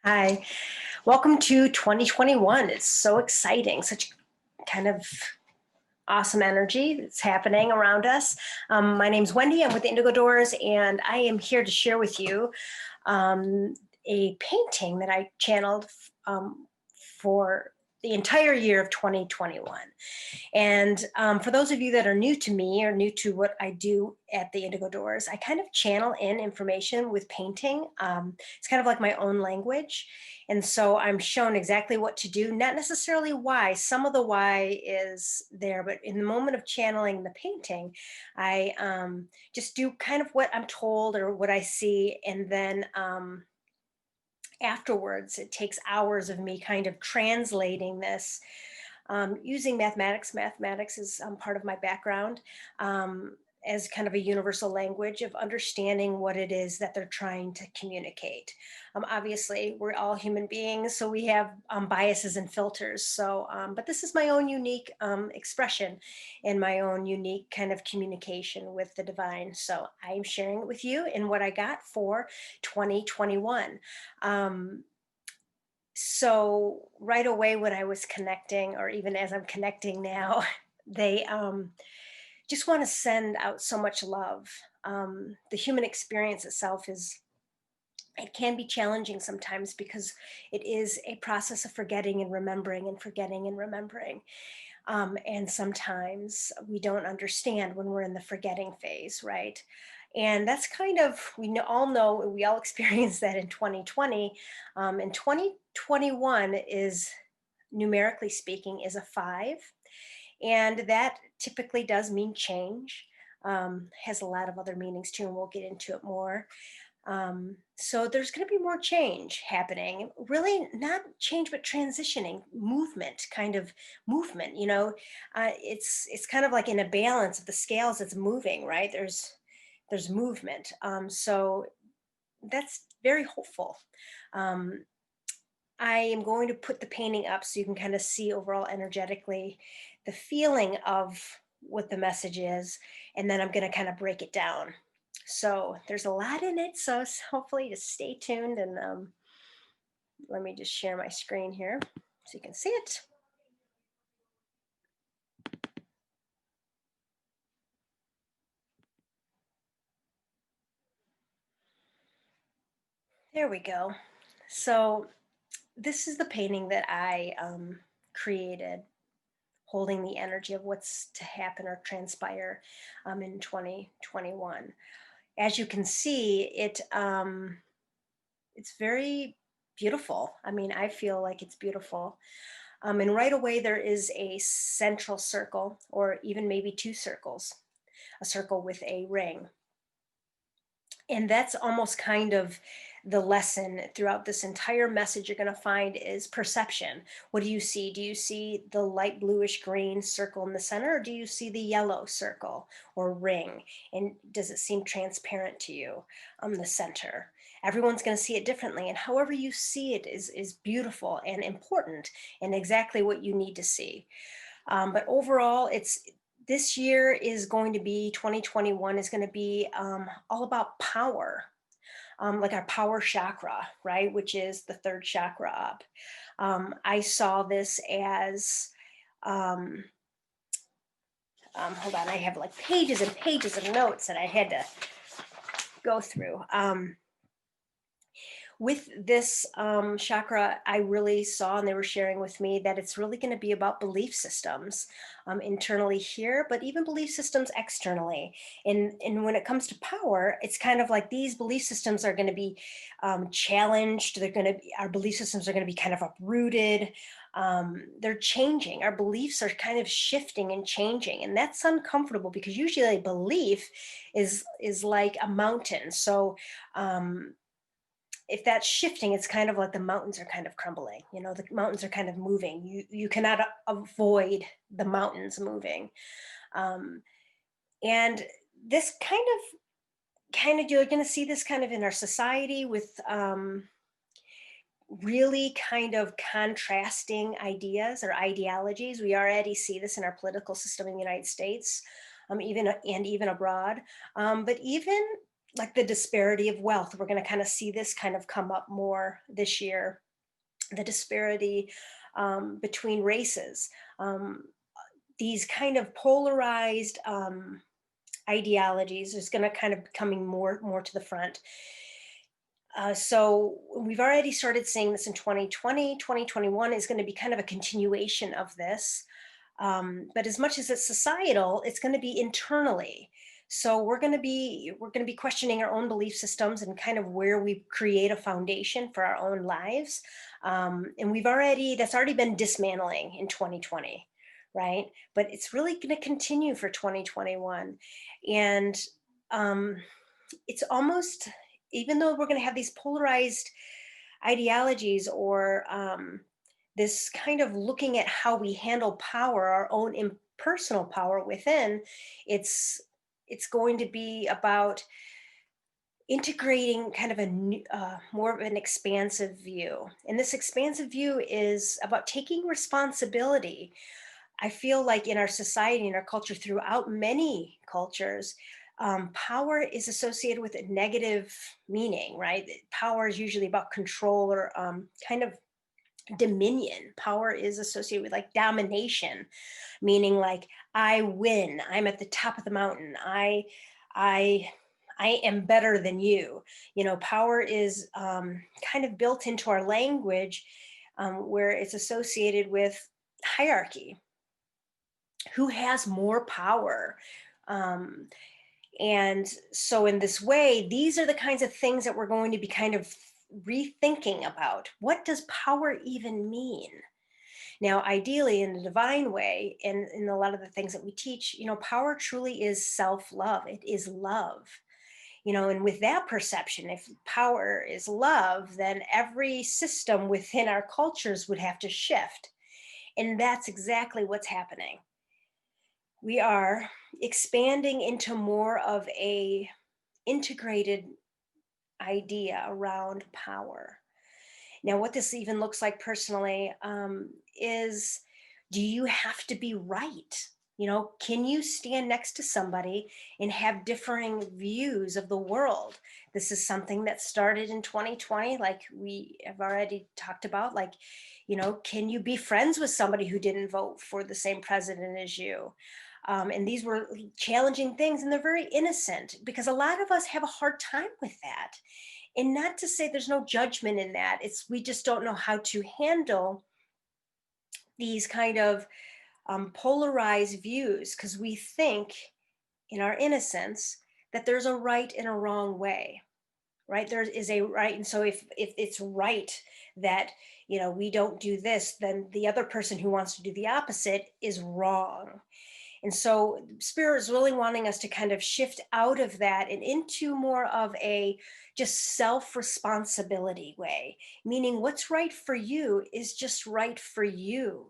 Hi, welcome to 2021. It's so exciting, such kind of awesome energy that's happening around us. My name's Wendy. I'm with Indigo Doors, and I am here to share with you a painting that I channeled for the entire year of 2021. And for those of you that are new to me or new to what I do at the Indigo Doors, I kind of channel in information with painting. It's kind of like my own language. And so I'm shown exactly what to do, not necessarily why. Some of the why is there, but in the moment of channeling the painting, I just do kind of what I'm told or what I see. And then afterwards, it takes hours of me kind of translating this using mathematics. Mathematics is part of my background as kind of a universal language of understanding what it is that they're trying to communicate. Obviously, we're all human beings, so we have biases and filters. So, but this is my own unique expression and my own unique kind of communication with the divine. So I'm sharing it with you in what I got for 2021. So right away when I was connecting, or even as I'm connecting now, they just want to send out so much love. The human experience itself it can be challenging sometimes because it is a process of forgetting and remembering and forgetting and remembering. And sometimes we don't understand when we're in the forgetting phase, right? And that's kind of, all know, we all experienced that in 2020. And 2021 is, numerically speaking, is a 5. And that typically does mean change. Has a lot of other meanings too, and we'll get into it more. So there's going to be more change happening, really not change, but transitioning, movement, kind of movement, it's kind of like in a balance of the scales, it's moving, right? There's movement. So that's very hopeful. Um, I am going to put the painting up so you can kind of see overall energetically the feeling of what the message is, and then I'm going to kind of break it down. So there's a lot in it, so hopefully just stay tuned, and let me just share my screen here so you can see it. There we go. So this is the painting that I created, holding the energy of what's to happen or transpire in 2021. As you can see, it's very beautiful. I mean, I feel like it's beautiful. And right away, there is a central circle, or even maybe two circles, a circle with a ring. And that's almost kind of the lesson throughout this entire message you're going to find is perception. What do you see? Do you see the light bluish green circle in the center, or do you see the yellow circle or ring? And does it seem transparent to you on the center? Everyone's going to see it differently, and however you see it is beautiful and important and exactly what you need to see. But overall, this year is going to be 2021 is going to be all about power, like our power chakra, right? Which is the third chakra up. I saw this as, hold on, I have like pages and pages of notes that I had to go through. With this chakra, I really saw, and they were sharing with me, that it's really going to be about belief systems internally here, but even belief systems externally. And when it comes to power, it's kind of like these belief systems are going to be challenged. Our belief systems are going to be kind of uprooted. They're changing. Our beliefs are kind of shifting and changing, and that's uncomfortable because usually a belief is like a mountain. So if that's shifting, it's kind of like the mountains are kind of crumbling. The mountains are kind of moving. You cannot avoid the mountains moving. And this kind of you're going to see this kind of in our society with really kind of contrasting ideas or ideologies. We already see this in our political system in the United States, even abroad. But even like the disparity of wealth. We're going to kind of see this kind of come up more this year. The disparity between races. Um, these kind of polarized ideologies is going to kind of coming more to the front. So we've already started seeing this in 2020. 2021 is going to be kind of a continuation of this. But as much as it's societal, it's going to be internally. So we're going to be questioning our own belief systems and kind of where we create a foundation for our own lives. And that's already been dismantling in 2020, right? But it's really going to continue for 2021. And um, it's almost, even though we're going to have these polarized ideologies, or this kind of looking at how we handle power, our own impersonal power within, it's it's going to be about integrating kind of more of an expansive view. And this expansive view is about taking responsibility. I feel like in our society, in our culture, throughout many cultures, power is associated with a negative meaning, right? Power is usually about control, or kind of dominion. Power is associated with like domination, meaning like I win. I'm at the top of the mountain. I I am better than you. Power is kind of built into our language, where it's associated with hierarchy. Who has more power? Um, and so, in this way, these are the kinds of things that we're going to be kind of rethinking about. What does power even mean? Now, ideally, in the divine way, and in a lot of the things that we teach, power truly is self love. It is love. And with that perception, if power is love, then every system within our cultures would have to shift. And that's exactly what's happening. We are expanding into more of a integrated idea around power. Now, what this even looks like personally, is, do you have to be right? Can you stand next to somebody and have differing views of the world? This is something that started in 2020, like we have already talked about. Like, can you be friends with somebody who didn't vote for the same president as you? And these were challenging things, and they're very innocent because a lot of us have a hard time with that. And not to say there's no judgment in that, it's we just don't know how to handle these kind of polarized views, because we think in our innocence that there's a right and a wrong way. Right, there is a right. And so if it's right that we don't do this, then the other person who wants to do the opposite is wrong. And so spirit is really wanting us to kind of shift out of that and into more of a just self responsibility way, meaning what's right for you is just right for you.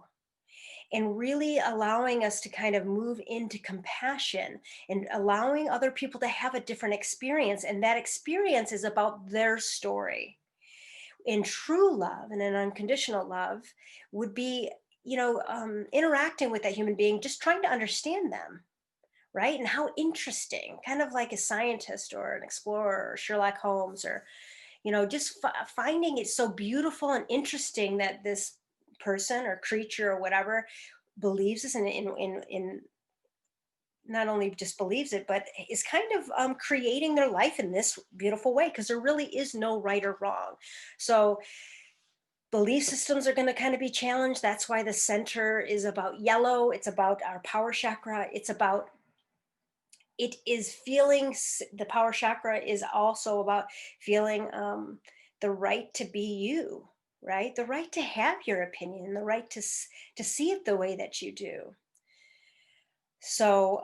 And really allowing us to kind of move into compassion and allowing other people to have a different experience. And that experience is about their story. In true love and an unconditional love would be, interacting with that human being, just trying to understand them, right? And how interesting, kind of like a scientist or an explorer or Sherlock Holmes, or just finding it so beautiful and interesting that this person or creature or whatever believes this, in not only just believes it, but is kind of creating their life in this beautiful way, because there really is no right or wrong. So belief systems are going to kind of be challenged. That's why the center is about yellow. It's about our power chakra. It is feeling, the power chakra is also about feeling the right to be you, right? The right to have your opinion, the right to see it the way that you do. So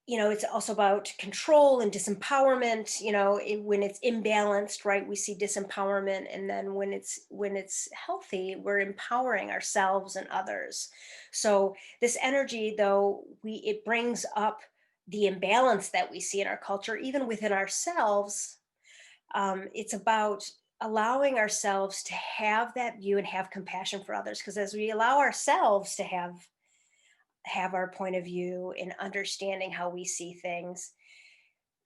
it's also about control and disempowerment. When it's imbalanced, right, we see disempowerment. And then when it's healthy, we're empowering ourselves and others. So this energy, though, it brings up the imbalance that we see in our culture, even within ourselves. It's about allowing ourselves to have that view and have compassion for others, because as we allow ourselves to have our point of view and understanding how we see things,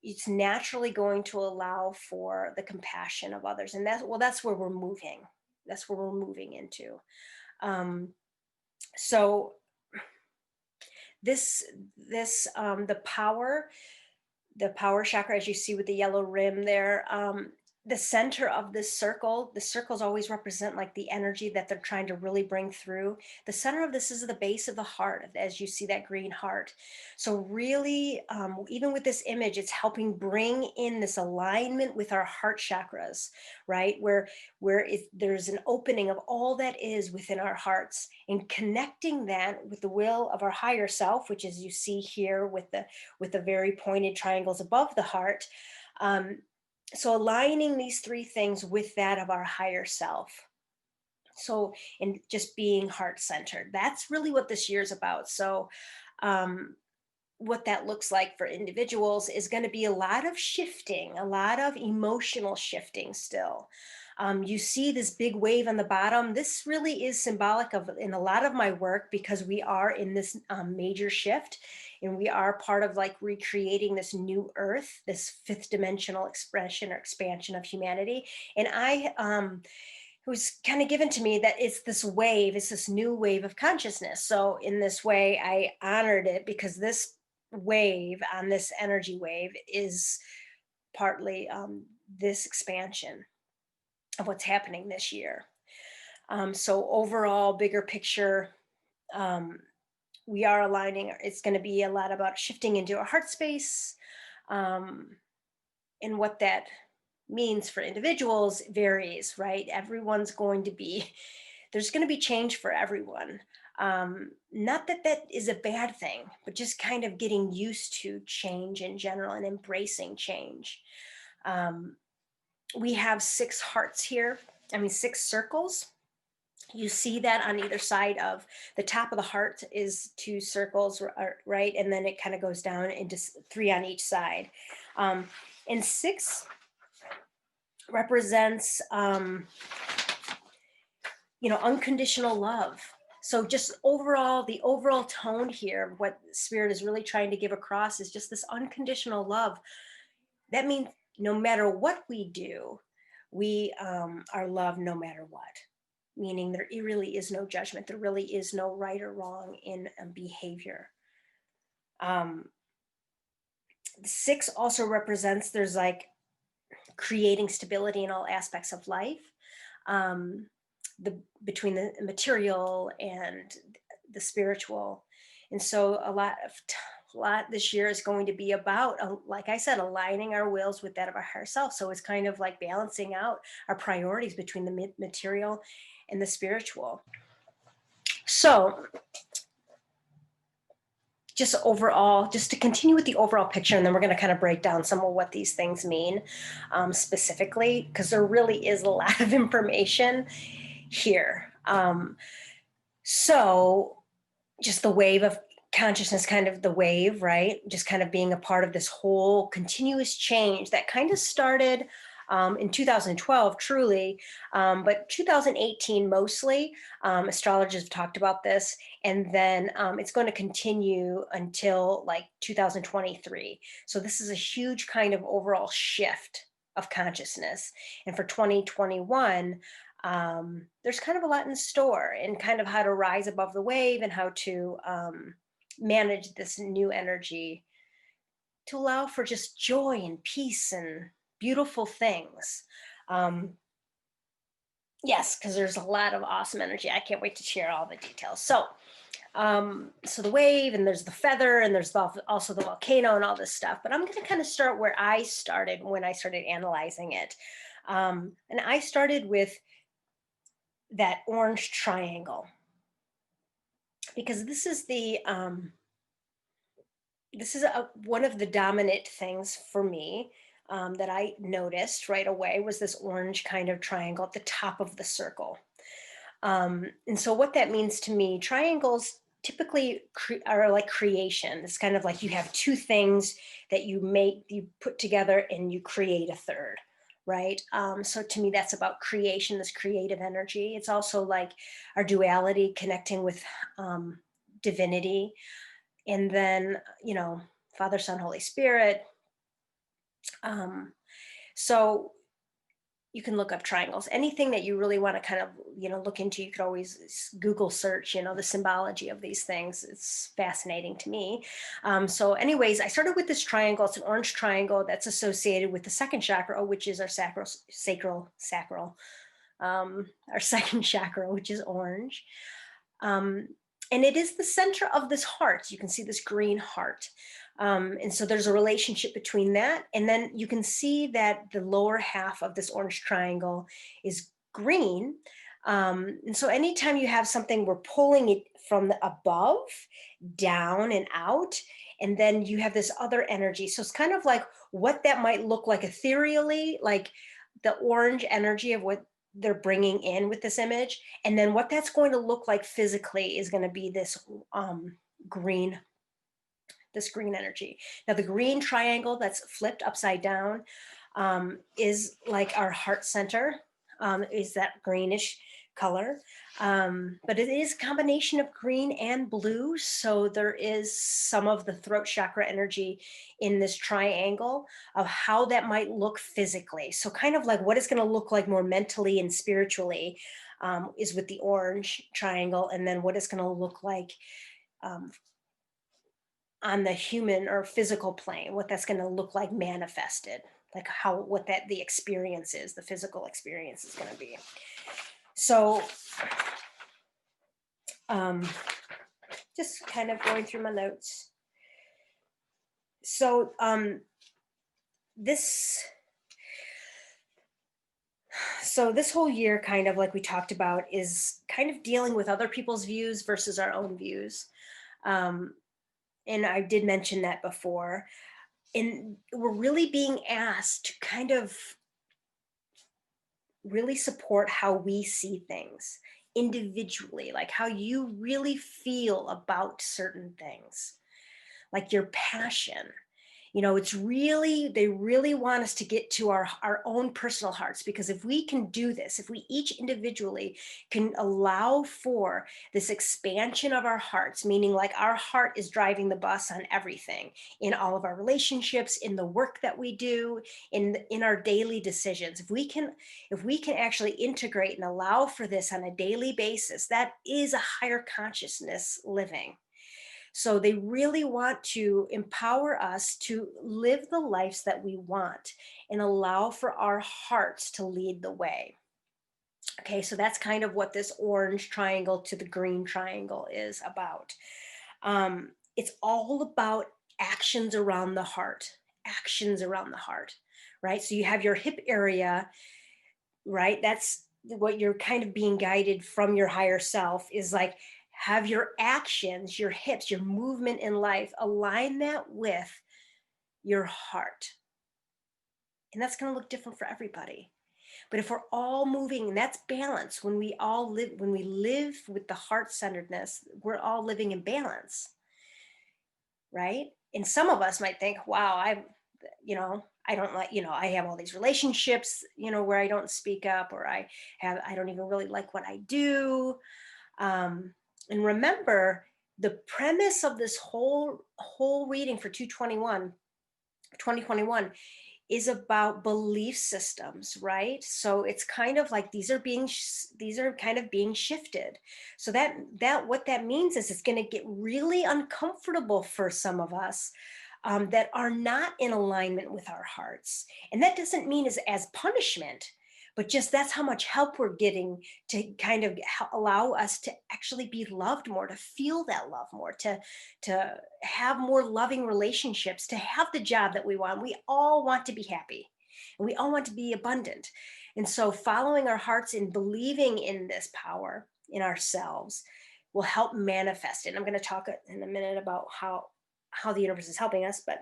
it's naturally going to allow for the compassion of others. And that's where we're moving. That's where we're moving into. Um, so this, the power chakra, as you see with the yellow rim there, the center of this circle, the circles always represent like the energy that they're trying to really bring through. The center of this is the base of the heart, as you see that green heart. So really, even with this image, it's helping bring in this alignment with our heart chakras, right? Where there's an opening of all that is within our hearts, and connecting that with the will of our higher self, which, as you see here with the very pointed triangles above the heart. So aligning these three things with that of our higher self. So, and just being heart centered. That's really what this year's about. So, um, what that looks like for individuals is going to be a lot of shifting, a lot of emotional shifting still. You see this big wave on the bottom. This really is symbolic of in a lot of my work, because we are in this major shift, and we are part of like recreating this new earth, this fifth dimensional expression or expansion of humanity. And it was kind of given to me that it's this wave, it's this new wave of consciousness. So in this way, I honored it, because this wave, on this energy wave, is partly this expansion of what's happening this year. So overall, bigger picture, um, we are aligning. It's going to be a lot about shifting into a heart space, um, and what that means for individuals varies, right? Everyone's going to be, there's going to be change for everyone. Not that that is a bad thing, but just kind of getting used to change in general and embracing change. Um, we have six hearts here, I mean, six circles. You see that on either side of the top of the heart is two circles, right? And then it kind of goes down into three on each side. And six represents unconditional love. So just overall, the overall tone here, what spirit is really trying to give across is just this unconditional love. That means no matter what we do, we are loved no matter what. Meaning there really is no judgment. There really is no right or wrong in behavior. Six also represents, there's like creating stability in all aspects of life. Between the material and the spiritual. And so a lot this year is going to be about, like I said, aligning our wills with that of our higher self. So it's kind of like balancing out our priorities between the material and the spiritual. So just overall, just to continue with the overall picture, and then we're going to kind of break down some of what these things mean specifically, because there really is a lot of information here. So just the wave of consciousness, kind of the wave, right? Just kind of being a part of this whole continuous change that kind of started in 2012, truly, but 2018 mostly. Astrologers have talked about this, and then it's going to continue until like 2023. So this is a huge kind of overall shift of consciousness. And for 2021, there's kind of a lot in store, and kind of how to rise above the wave, and how to manage this new energy to allow for just joy and peace and beautiful things. Yes, because there's a lot of awesome energy. I can't wait to share all the details. So the wave, and there's the feather, and there's also the volcano and all this stuff. But I'm going to kind of start where I started when I started analyzing it. And I started with that orange triangle, because this is one of the dominant things for me, that I noticed right away, was this orange kind of triangle at the top of the circle. And so what that means to me, triangles typically are like creation. It's kind of like you have two things that you put together, and you create a third, right? So to me, that's about creation, this creative energy. It's also like our duality, connecting with divinity. And then, Father, Son, Holy Spirit, Um, so you can look up triangles. Anything that you really want to kind of, look into, you could always Google search, the symbology of these things. It's fascinating to me. So anyways, I started with this triangle. It's an orange triangle that's associated with the second chakra, which is our sacral, our second chakra, which is orange. Um, and it is the center of this heart. You can see this green heart. And so there's a relationship between that. And then you can see that the lower half of this orange triangle is green. And so anytime you have something, we're pulling it from the above down and out. And then you have this other energy. So it's kind of like what that might look like ethereally, like the orange energy of what they're bringing in with this image, and then what that's going to look like physically is going to be um, green this green energy. Now the green triangle that's flipped upside down is like our heart center, is that greenish color. But it is a combination of green and blue. So there is some of the throat chakra energy in this triangle of how that might look physically. So kind of like what it's going to look like more mentally and spiritually is with the orange triangle. And then what it's going to look like um, on the human or physical plane, what that's going to look like manifested, like what the experience is, the physical experience is going to be. So um, just kind of going through my notes. So this this whole year, kind of like we talked about, is kind of dealing with other people's views versus our own views. And I did mention that before. And we're really being asked to kind of really support how we see things individually, like how you really feel about certain things, like your passion. It's really, they really want us to get to our own personal hearts, because if we can do this, if we each individually can allow for this expansion of our hearts, meaning like our heart is driving the bus on everything, in all of our relationships, in the work that we do, in our daily decisions. If we can actually integrate and allow for this on a daily basis, that is a higher consciousness living. So they really want to empower us to live the lives that we want and allow for our hearts to lead the way. Okay, so that's kind of what this orange triangle to the green triangle is about. It's all about actions around the heart, right? So you have your hip area, right? That's what you're kind of being guided from your higher self, is like, have your actions, your hips, your movement in life, align that with your heart. And that's going to look different for everybody. But if we're all moving, and that's balance, when we live with the heart centeredness, we're all living in balance, right? And some of us might think, wow, I don't like, I have all these relationships, where I don't speak up, or I don't even really like what I do. And remember, the premise of this whole reading for 2021 is about belief systems, right? So it's kind of like these are kind of being shifted. So that what that means is it's going to get really uncomfortable for some of us that are not in alignment with our hearts. And that doesn't mean as punishment, but just that's how much help we're getting to kind of allow us to actually be loved more, to feel that love more, to have more loving relationships, to have the job that we want. We all want to be happy, and we all want to be abundant. And so following our hearts and believing in this power in ourselves will help manifest it. And I'm going to talk in a minute about how the universe is helping us, but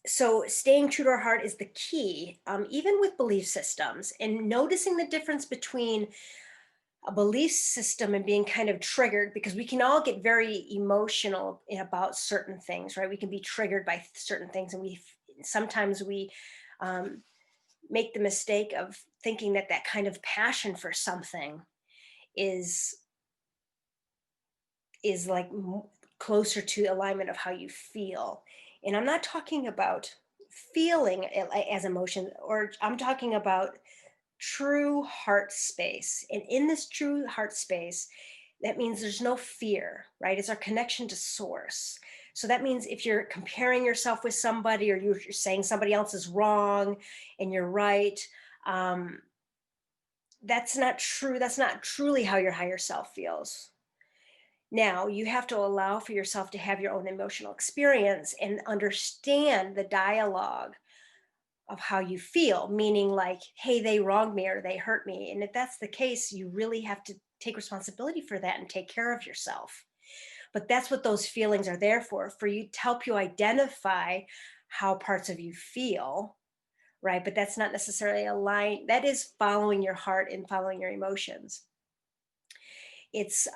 so staying true to our heart is the key, even with belief systems, and noticing the difference between a belief system and being kind of triggered, because we can all get very emotional about certain things, right? We can be triggered by certain things, and sometimes we make the mistake of thinking that kind of passion for something is like closer to alignment of how you feel. And I'm not talking about feeling it as emotion, or I'm talking about true heart space. And in this true heart space, that means there's no fear, right? It's our connection to source. So that means if you're comparing yourself with somebody, or you're saying somebody else is wrong and you're right, um, that's not true. That's not truly how your higher self feels. Now, you have to allow for yourself to have your own emotional experience and understand the dialogue of how you feel, meaning like, hey, they wronged me or they hurt me. And if that's the case, you really have to take responsibility for that and take care of yourself. But that's what those feelings are there for you to help you identify how parts of you feel, right? But that's not necessarily aligned. That is following your heart and following your emotions. It's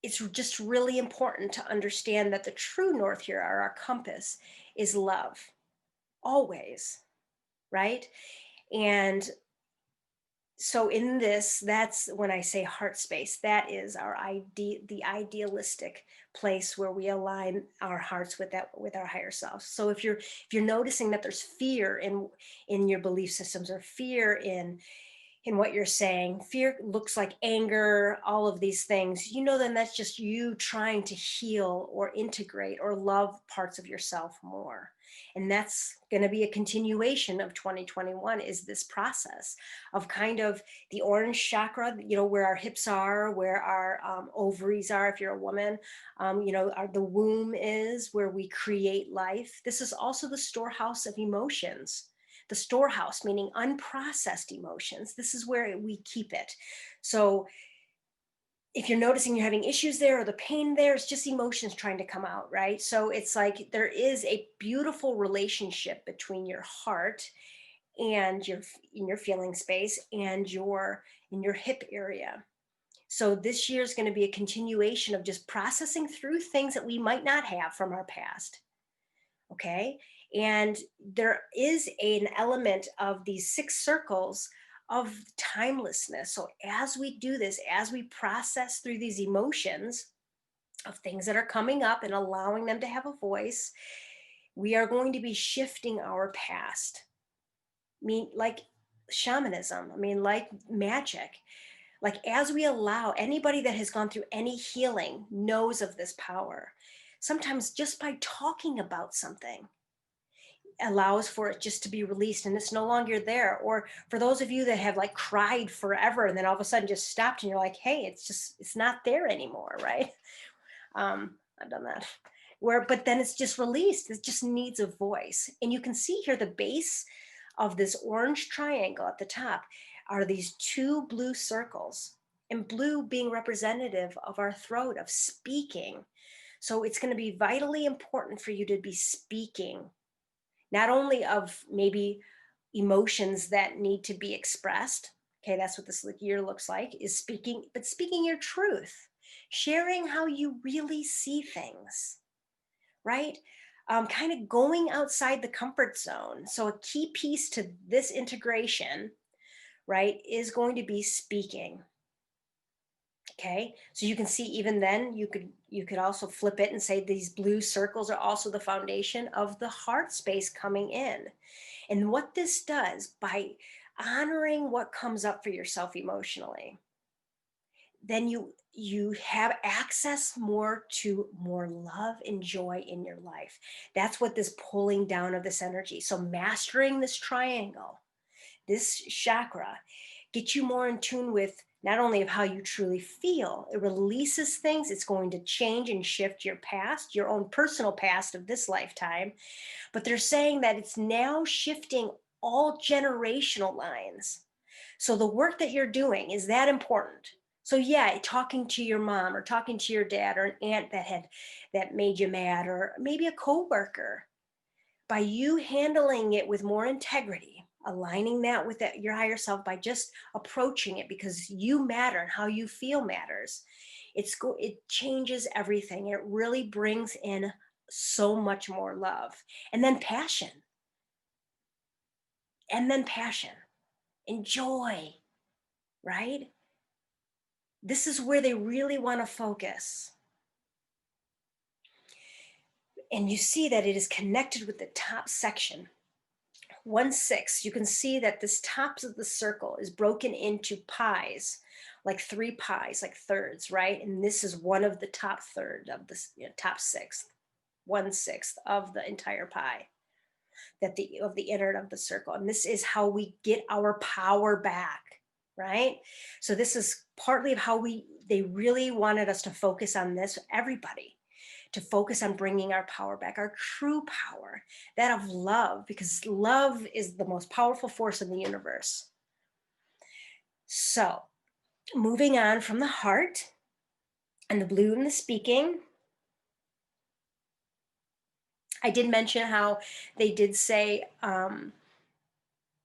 it's just really important to understand that the true north here, or our compass, is love, always, right? And so in this, that's when I say heart space, that is our the idealistic place where we align our hearts with that, with our higher self. So if you're noticing that there's fear in your belief systems, or fear in what you're saying, fear looks like anger, all of these things, then that's just you trying to heal or integrate or love parts of yourself more. And that's going to be a continuation of 2021, is this process of kind of the orange chakra, where our hips are, where our ovaries are, if you're a woman, the womb is where we create life. This is also the storehouse of emotions. The storehouse, meaning unprocessed emotions. This is where we keep it. So if you're noticing you're having issues there, or the pain there, it's just emotions trying to come out, right? So it's like there is a beautiful relationship between your heart and in your feeling space, and in your hip area. So this year is going to be a continuation of just processing through things that we might not have from our past. Okay. And there is an element of these six circles of timelessness. So as we do this, as we process through these emotions of things that are coming up and allowing them to have a voice, we are going to be shifting our past. Like shamanism, like magic. Like, as we allow, anybody that has gone through any healing knows of this power. Sometimes just by talking about something allows for it just to be released, and it's no longer there. Or for those of you that have like cried forever and then all of a sudden just stopped, and you're like, hey, it's not there anymore, right? I've done that. But then it's just released. It just needs a voice. And you can see here the base of this orange triangle at the top are these two blue circles, and blue being representative of our throat, of speaking. So it's going to be vitally important for you to be speaking, not only of maybe emotions that need to be expressed. Okay, that's what this year looks like, is speaking, but speaking your truth, sharing how you really see things, right? Kind of going outside the comfort zone. So a key piece to this integration, right, is going to be speaking. Okay, so you can see, even then you could also flip it and say these blue circles are also the foundation of the heart space coming in. And what this does, by honoring what comes up for yourself emotionally, then you have access more to more love and joy in your life. That's what this pulling down of this energy. So mastering this triangle, this chakra, get you more in tune with not only of how you truly feel, it releases things, it's going to change and shift your past, your own personal past of this lifetime. But they're saying that it's now shifting all generational lines. So the work that you're doing is that important. So yeah, talking to your mom or talking to your dad or an aunt that made you mad, or maybe a coworker, by you handling it with more integrity, aligning that with your higher self, by just approaching it because you matter and how you feel matters. It changes everything. It really brings in so much more love, and then passion, and then passion and joy, right? This is where they really want to focus. And you see that it is connected with the top section. 1/6, you can see that this top of the circle is broken into pies, like 3 pies, like thirds, right? And this is one of the top third of this, top sixth, 1/6 of the entire pie, that the of the inner of the circle. And this is how we get our power back, right? So this is partly of how they really wanted us to focus on this, everybody, to focus on bringing our power back, our true power, that of love, because love is the most powerful force in the universe. So, moving on from the heart and the blue and the speaking, I did mention how they did say,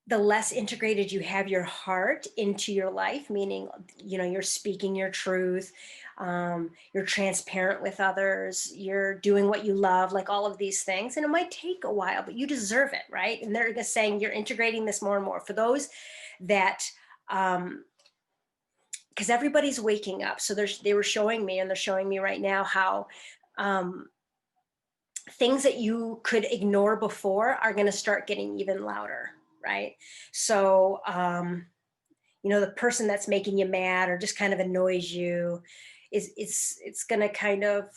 the less integrated you have your heart into your life, meaning, you're speaking your truth, you're transparent with others, you're doing what you love, like all of these things. And it might take a while, but you deserve it, right? And they're just saying you're integrating this more and more. For those that, because everybody's waking up. So they were showing me, and they're showing me right now how, um, things that you could ignore before are going to start getting even louder, right? So, the person that's making you mad or just kind of annoys you, it's going to kind of,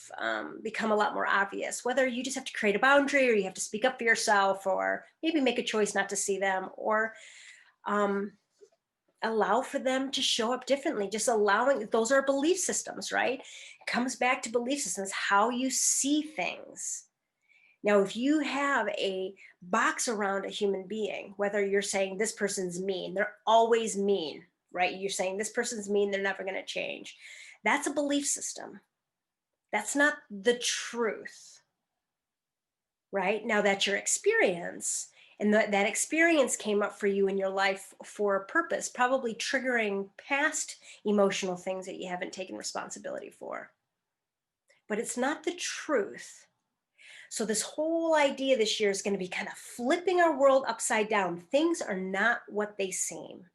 become a lot more obvious, whether you just have to create a boundary, or you have to speak up for yourself, or maybe make a choice not to see them, or, um, allow for them to show up differently. Just allowing, those are belief systems, right? It comes back to belief systems, how you see things. Now, if you have a box around a human being, whether you're saying this person's mean, they're always mean, right? You're saying this person's mean, they're never going to change. That's a belief system. That's not the truth, right? Now, that's your experience. And that experience came up for you in your life for a purpose, probably triggering past emotional things that you haven't taken responsibility for. But it's not the truth. So, this whole idea this year is going to be kind of flipping our world upside down. Things are not what they seem,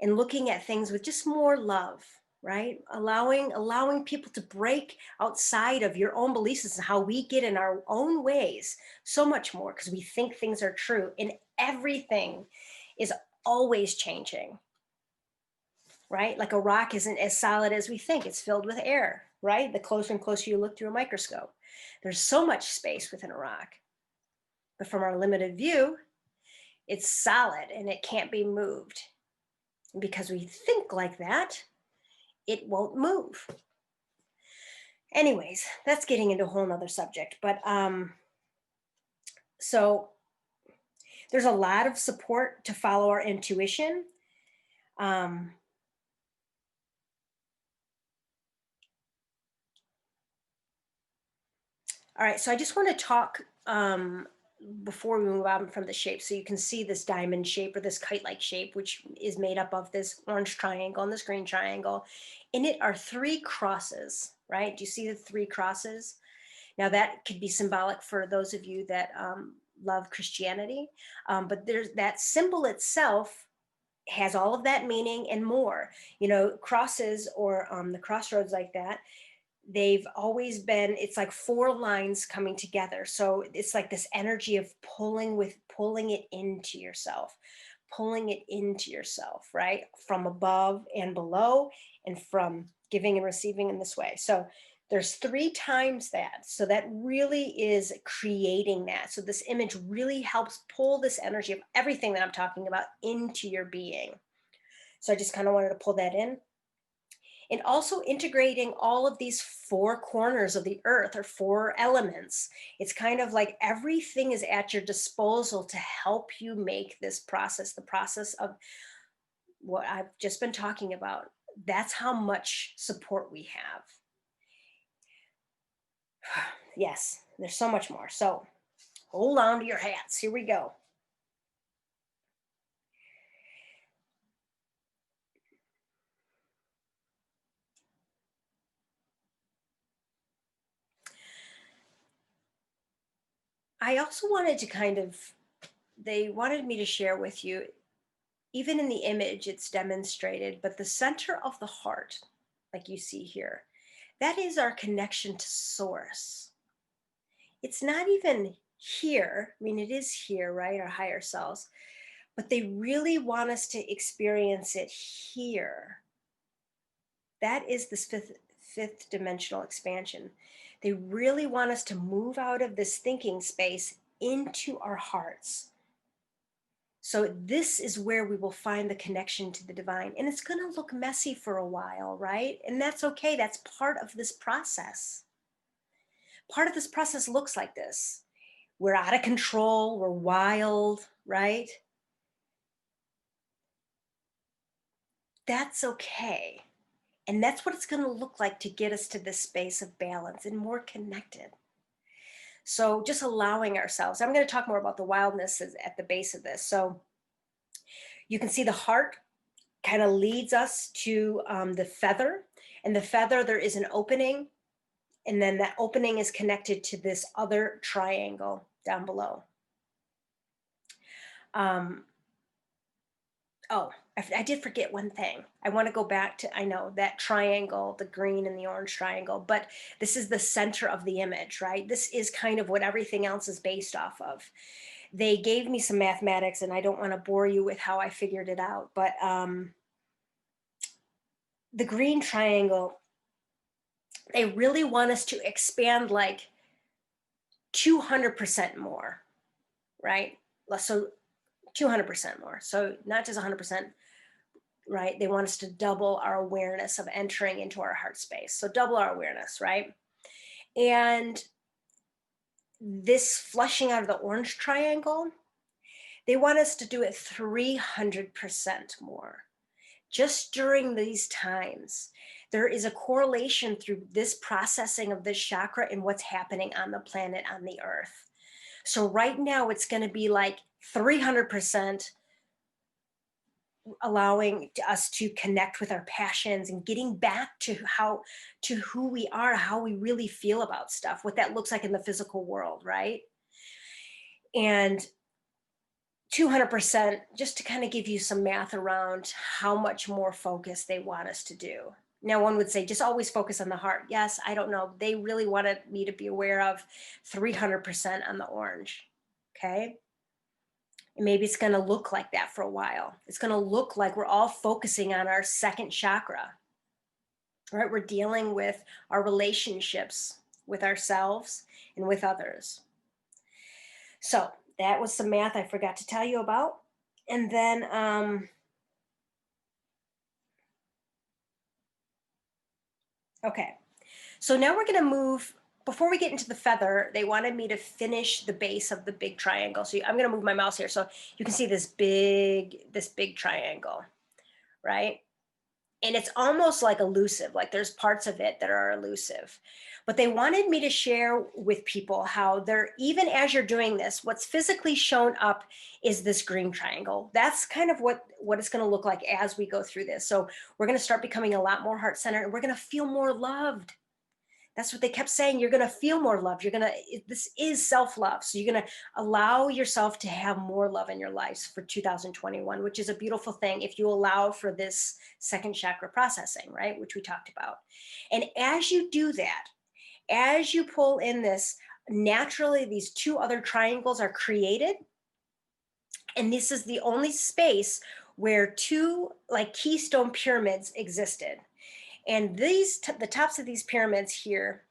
and looking at things with just more love, right? Allowing people to break outside of your own beliefs and how we get in our own ways so much more, because we think things are true, and everything is always changing, right? Like a rock isn't as solid as we think, it's filled with air, right? The closer and closer you look through a microscope, there's so much space within a rock. But from our limited view, it's solid and it can't be moved. And because we think like that, it won't move. Anyways, that's getting into a whole nother subject. But so there's a lot of support to follow our intuition. Um, all right, so I just want to talk, before we move on from the shape. So you can see this diamond shape, or this kite-like shape, which is made up of this orange triangle and this green triangle. In it are 3 crosses, right? Do you see the 3 crosses? Now that could be symbolic for those of you that, love Christianity, but there's that symbol itself has all of that meaning and more. Crosses, or, the crossroads like that, they've always been, it's like 4 lines coming together, so it's like this energy of pulling it into yourself, right, from above and below, and from giving and receiving in this way. So there's 3 times that, so that really is creating that. So this image really helps pull this energy of everything that I'm talking about into your being. So I just kind of wanted to pull that in, and also integrating all of these 4 corners of the earth, or 4 elements. It's kind of like everything is at your disposal to help you make this process, the process of what I've just been talking about. That's how much support we have. Yes, there's so much more. So hold on to your hats. Here we go. I also wanted to they wanted me to share with you, Even in the image, it's demonstrated, but the center of the heart, like you see here, that is our connection to source. It's not even here. I mean, it is here, right? Our higher selves, but they really want us to experience it here. That is this fifth dimensional expansion. They really want us to move out of this thinking space into our hearts. So this is where we will find the connection to the divine. And it's going to look messy for a while, right? And that's okay. That's part of this process. Part of this process looks like this. We're out of control, we're wild, right? That's okay. And that's what it's going to look like to get us to this space of balance and more connected. So just allowing ourselves, I'm going to talk more about the wildness at the base of this. So you can see the heart kind of leads us to the feather. And the feather, there is an opening. And then that opening is connected to this other triangle down below. Um, Oh, I did forget one thing. I want to go back to, I know that triangle, the green and the orange triangle, but this is the center of the image, right? This is kind of what everything else is based off of. They gave me some mathematics, and I don't want to bore you with how I figured it out, but the green triangle, they really want us to expand like 200% more, right? So 200% more. So not just 100%, right? They want us to double our awareness of entering into our heart space. So double our awareness, right? And this flushing out of the orange triangle, they want us to do it 300% more. Just during these times, there is a correlation through this processing of this chakra and what's happening on the planet, on the earth. So right now it's going to be like 300% allowing us to connect with our passions and getting back to who we are, how we really feel about stuff, what that looks like in the physical world, right? And 200%, just to kind of give you some math around how much more focus they want us to do. Now, one would say just always focus on the heart. Yes, I don't know. They really wanted me to be aware of 300% on the orange. Okay. And maybe it's going to look like that for a while. It's going to look like we're all focusing on our second chakra, right? We're dealing with our relationships with ourselves and with others. So that was some math I forgot to tell you about. And then, okay. So now we're going to move. Before we get into the feather, they wanted me to finish the base of the big triangle. So I'm going to move my mouse here so you can see this big triangle, right? And it's almost like elusive, like there's parts of it that are elusive. But they wanted me to share with people how they're, even as you're doing this, what's physically shown up is this green triangle. That's kind of what it's going to look like as we go through this. So we're going to start becoming a lot more heart-centered, and we're going to feel more loved. That's what they kept saying. You're going to feel more love. This is self-love. So you're going to allow yourself to have more love in your lives for 2021, which is a beautiful thing if you allow for this second chakra processing, right? Which we talked about. And as you do that, as you pull in this, naturally, these two other triangles are created. And this is the only space where two like keystone pyramids existed. And the tops of these pyramids here,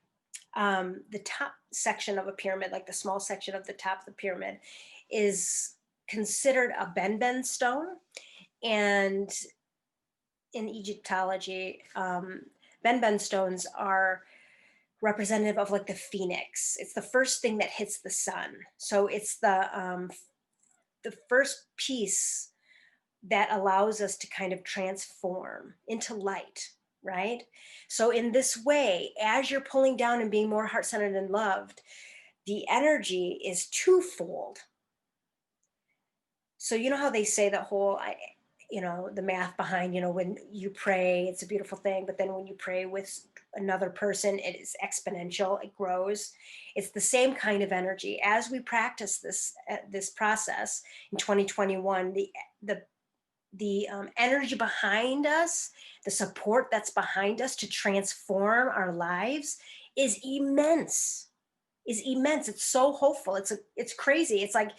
the top section of a pyramid, like the small section of the top of the pyramid, is considered a benben stone. And in Egyptology, benben stones are representative of like the phoenix. It's the first thing that hits the sun. So it's the first piece that allows us to kind of transform into light, right? So in this way, as you're pulling down and being more heart-centered and loved, the energy is twofold. So you know how they say that whole, the math behind, when you pray, it's a beautiful thing, but then when you pray with another person, it is exponential, it grows. It's the same kind of energy. As we practice this process in 2021, the energy behind us, the support that's behind us to transform our lives is immense. Is immense. It's so hopeful. It's crazy. It's like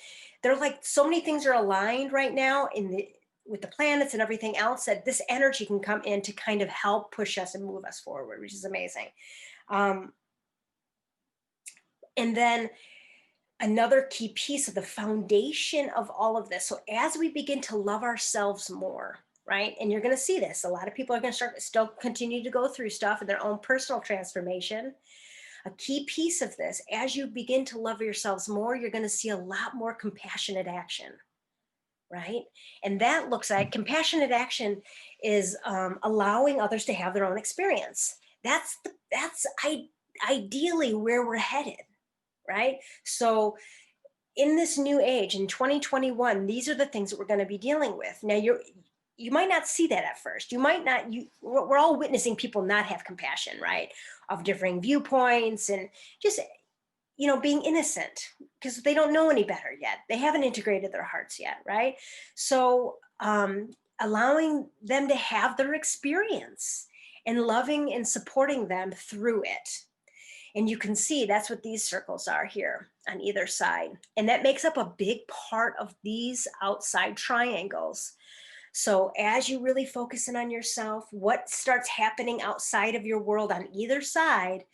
there are like so many things are aligned right now in the with the planets and everything else that this energy can come in to kind of help push us and move us forward, which is amazing. Um, and then another key piece of the foundation of all of this. So as we begin to love ourselves more, right? And you're going to see this. A lot of people are going to start still continue to go through stuff in their own personal transformation. A key piece of this, as you begin to love yourselves more, you're going to see a lot more compassionate action, right? And that looks like compassionate action is allowing others to have their own experience. That's ideally where we're headed, right? So in this new age in 2021, these are the things that we're going to be dealing with. Now you might not see that at first. You might not, we're all witnessing people not have compassion, right? Of differing viewpoints and just, being innocent because they don't know any better yet. They haven't integrated their hearts yet, right? So allowing them to have their experience and loving and supporting them through it. And you can see that's what these circles are here on either side. And that makes up a big part of these outside triangles. So as you really focus in on yourself, what starts happening outside of your world on either side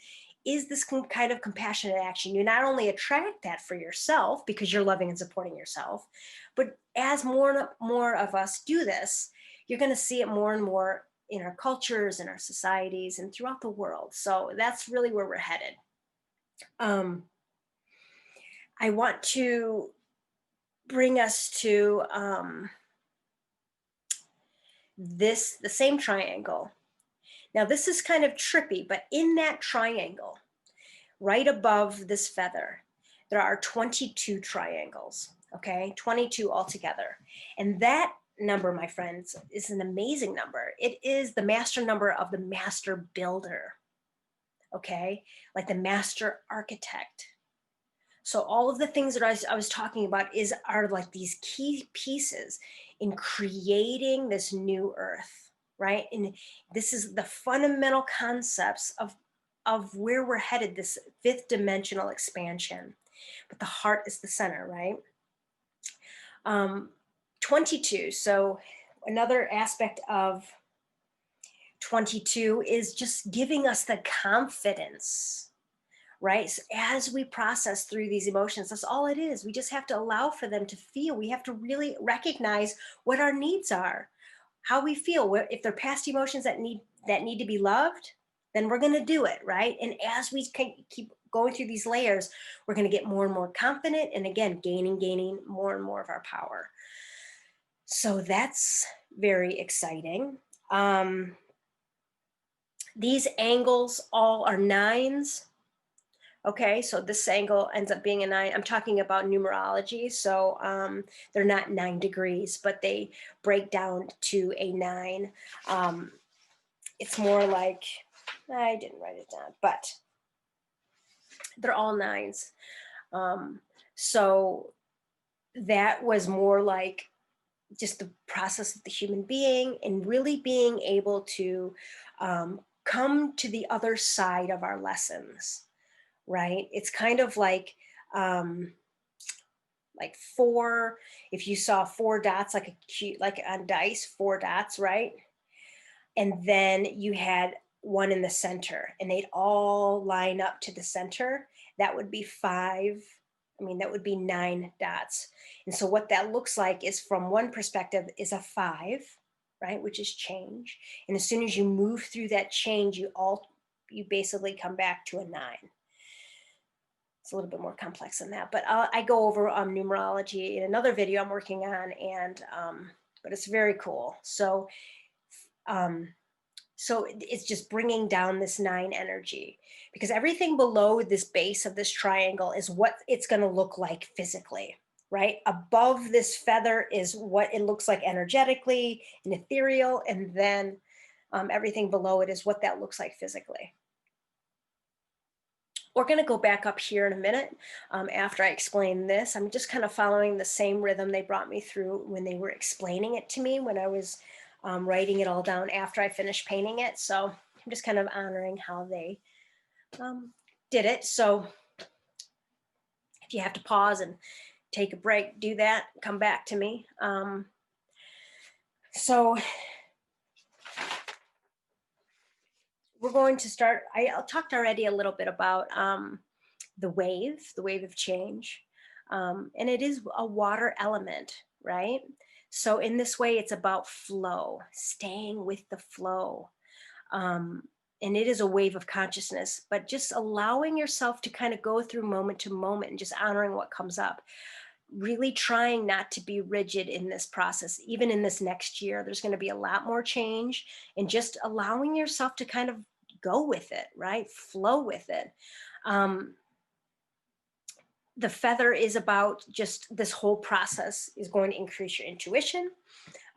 is this kind of compassionate action. You not only attract that for yourself because you're loving and supporting yourself, but as more and more of us do this, you're going to see it more and more in our cultures, in our societies, and throughout the world. So that's really where we're headed. I want to bring us to the same triangle. Now, this is kind of trippy, but in that triangle, right above this feather, there are 22 triangles, okay? 22 altogether. And that number, my friends, is an amazing number. It is the master number of the master builder, okay? Like the master architect. So all of the things that I was talking about are like these key pieces in creating this new earth, right? And this is the fundamental concepts of where we're headed, this fifth dimensional expansion. But the heart is the center, right? 22. So another aspect of 22 is just giving us the confidence, right? So as we process through these emotions, that's all it is. We just have to allow for them to feel. We have to really recognize what our needs are, how we feel. If they're past emotions that need to be loved, then we're going to do it, right? And as we keep going through these layers, we're going to get more and more confident, and again, gaining more and more of our power. So that's very exciting. These angles all are nines. Okay, so this angle ends up being a 9. I'm talking about numerology, so they're not 9 degrees, but they break down to a 9. It's more like, I didn't write it down, but they're all 9s. So that was more like just the process of the human being and really being able to come to the other side of our lessons. Right? It's kind of like 4, if you saw 4 dots, like on dice, 4 dots, right? And then you had one in the center and they'd all line up to the center. That would be 5. I mean, that would be 9 dots. And so what that looks like is, from one perspective, is a 5, right? Which is change. And as soon as you move through that change, you basically come back to a 9. It's a little bit more complex than that, but I go over numerology in another video I'm working on, and but it's very cool. So it's just bringing down this 9 energy, because everything below this base of this triangle is what it's going to look like physically, right? Above this feather is what it looks like energetically and ethereal, and then everything below it is what that looks like physically. We're going to go back up here in a minute after I explain this. I'm just kind of following the same rhythm they brought me through when they were explaining it to me when I was writing it all down after I finished painting it. So I'm just kind of honoring how they um, did it. So if you have to pause and take a break, do that, come back to me. So we're going to start. I talked already a little bit about the wave of change. And it is a water element, right? So in this way, it's about flow, staying with the flow. Um, and it is a wave of consciousness, but just allowing yourself to kind of go through moment to moment and just honoring what comes up. Really trying not to be rigid in this process. Even in this next year, there's going to be a lot more change, and just allowing yourself to kind of go with it, right? Flow with it. Um, the feather is about just this whole process is going to increase your intuition.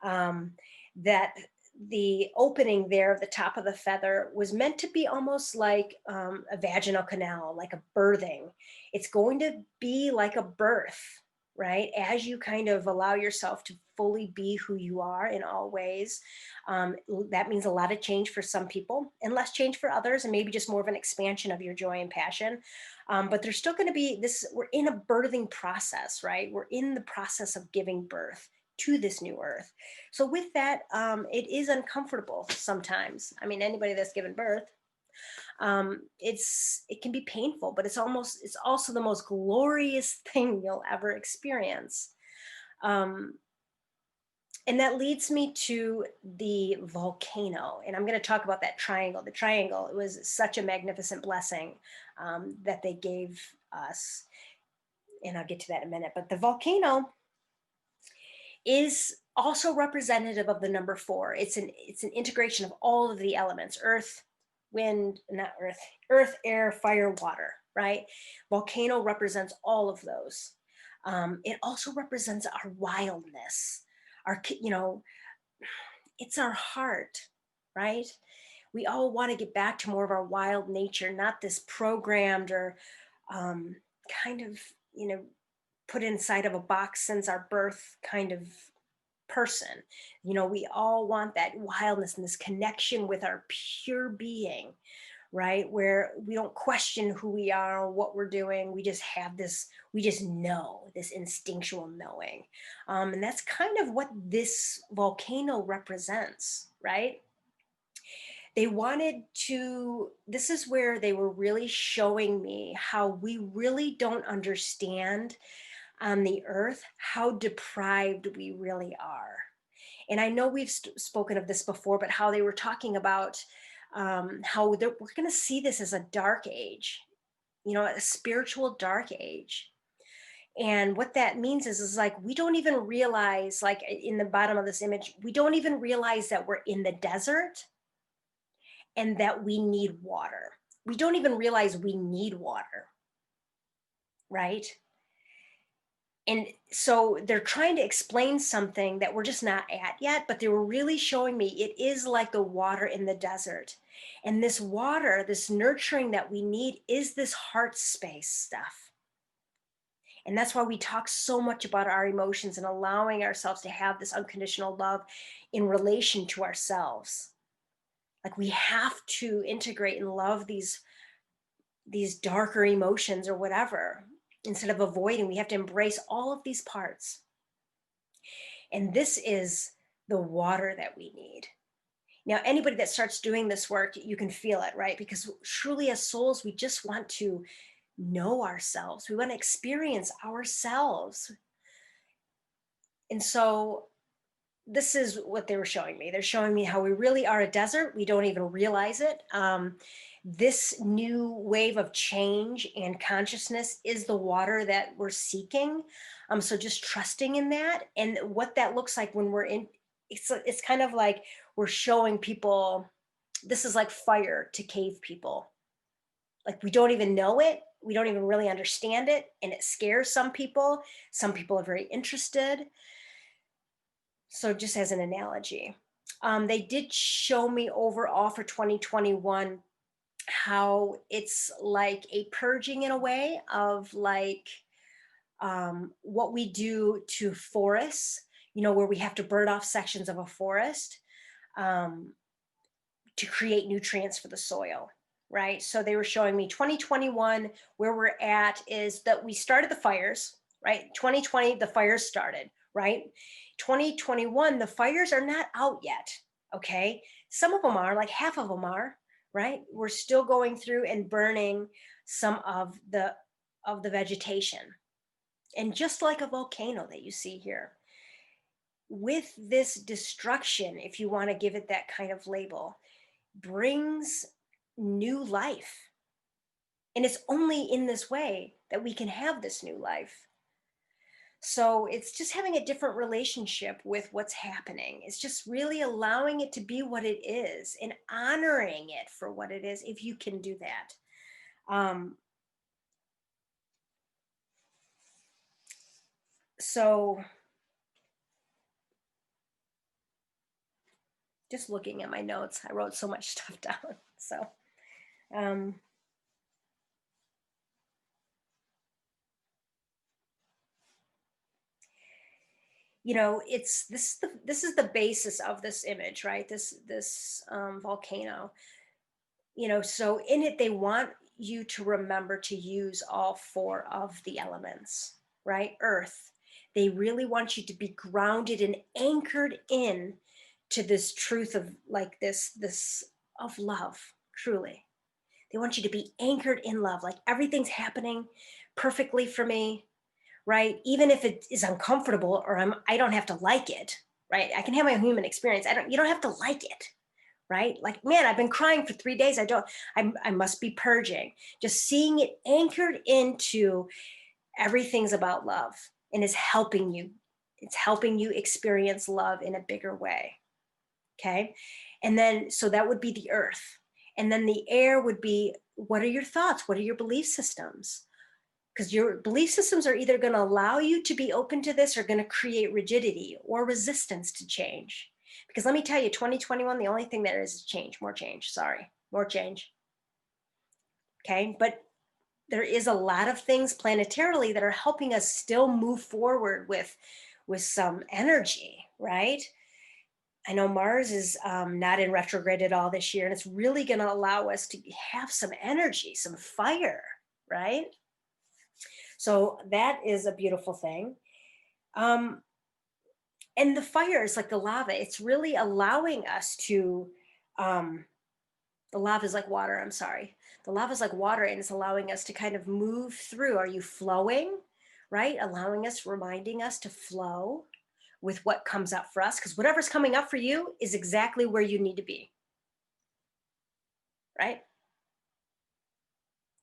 Um, that the opening there of the top of the feather was meant to be almost like a vaginal canal, like a birthing. It's going to be like a birth, right? As you kind of allow yourself to fully be who you are in all ways. That means a lot of change for some people and less change for others, and maybe just more of an expansion of your joy and passion. But there's still going to be this, we're in a birthing process, right? We're in the process of giving birth to this new earth. So with that, it is uncomfortable sometimes. I mean, anybody that's given birth, it can be painful, but it's also the most glorious thing you'll ever experience. Um, and that leads me to the volcano, and I'm going to talk about that triangle. The triangle, it was such a magnificent blessing that they gave us, and I'll get to that in a minute. But the volcano is also representative of the number four. It's an integration of all of the elements: earth, wind, not earth, earth, air, fire, water, right? Volcano represents all of those. It also represents our wildness, it's our heart, right? We all want to get back to more of our wild nature, not this programmed or um, kind of, you know, put inside of a box since our birth kind of person. We all want that wildness and this connection with our pure being, right? Where we don't question who we are or what we're doing. We just have this, we just know this instinctual knowing. And that's kind of what this volcano represents, right? They wanted to, this is where they were really showing me how we really don't understand on the earth how deprived we really are. And I know we've spoken of this before, but how they were talking about how we're going to see this as a dark age, a spiritual dark age. And what that means is like, we don't even realize, like in the bottom of this image, we don't even realize that we're in the desert and that we need water. We don't even realize we need water, right? And so they're trying to explain something that we're just not at yet, but they were really showing me it is like the water in the desert. And this water, this nurturing that we need, is this heart space stuff. And that's why we talk so much about our emotions and allowing ourselves to have this unconditional love in relation to ourselves. Like we have to integrate and love these darker emotions or whatever. Instead of avoiding, we have to embrace all of these parts. And this is the water that we need. Now, anybody that starts doing this work, you can feel it, right? Because truly, as souls, we just want to know ourselves. We want to experience ourselves. And so, this is what they were showing me. They're showing me how we really are a desert. We don't even realize it. This new wave of change and consciousness is the water that we're seeking. So just trusting in that and what that looks like when we're in. It's kind of like we're showing people. This is like fire to cave people. Like we don't even know it. We don't even really understand it, and it scares some people. Some people are very interested. So just as an analogy, they did show me overall for 2021 how it's like a purging in a way of like what we do to forests, where we have to burn off sections of a forest um, to create nutrients for the soil. Right. So they were showing me 2021, where we're at is that we started the fires, right? 2020, the fires started, right? 2021, the fires are not out yet. Okay. Some of them are, like half of them are, right? We're still going through and burning some of the vegetation. And just like a volcano that you see here, with this destruction, if you want to give it that kind of label, brings new life. And it's only in this way that we can have this new life. So it's just having a different relationship with what's happening. It's just really allowing it to be what it is and honoring it for what it is, if you can do that. So just looking at my notes, I wrote so much stuff down. So, um, it's this is the basis of this image, right? This volcano. So in it, they want you to remember to use all four of the elements, right? Earth. They really want you to be grounded and anchored in to this truth of like this of love, truly. They want you to be anchored in love, like everything's happening perfectly for me, right? Even if it is uncomfortable or I don't have to like it, right? I can have my human experience. You don't have to like it, right? Like, man, I've been crying for 3 days. I must be purging. Just seeing it anchored into everything's about love and is helping you. It's helping you experience love in a bigger way. Okay. And then, so that would be the earth. And then the air would be, what are your thoughts? What are your belief systems? Because your belief systems are either going to allow you to be open to this or going to create rigidity or resistance to change. Because let me tell you, 2021, the only thing there is change, more change. Sorry, more change. Okay. But there is a lot of things planetarily that are helping us still move forward with some energy, right? I know Mars is not in retrograde at all this year, and it's really going to allow us to have some energy, some fire, right? So that is a beautiful thing. Um, and the fire is like the lava. It's really allowing us to, um, the lava is like water. I'm sorry. The lava is like water, and it's allowing us to kind of move through. Are you flowing? Right? Allowing us, reminding us to flow with what comes up for us, because whatever's coming up for you is exactly where you need to be. Right?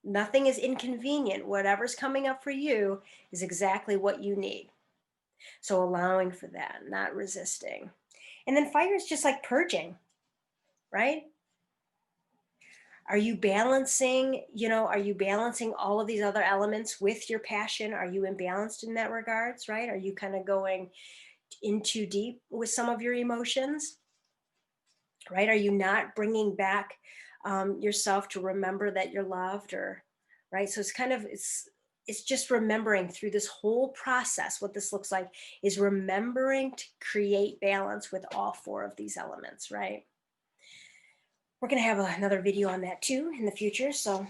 Nothing is inconvenient. Whatever's coming up for you is exactly what you need. So allowing for that, not resisting. And then fire is just like purging, right? Are you balancing all of these other elements with your passion? Are you imbalanced in that regards, right? Are you kind of going in too deep with some of your emotions, right? Are you not bringing back yourself to remember that you're loved, or, right? So it's just remembering through this whole process. What this looks like is remembering to create balance with all four of these elements, right? We're going to have another video on that too in the future, so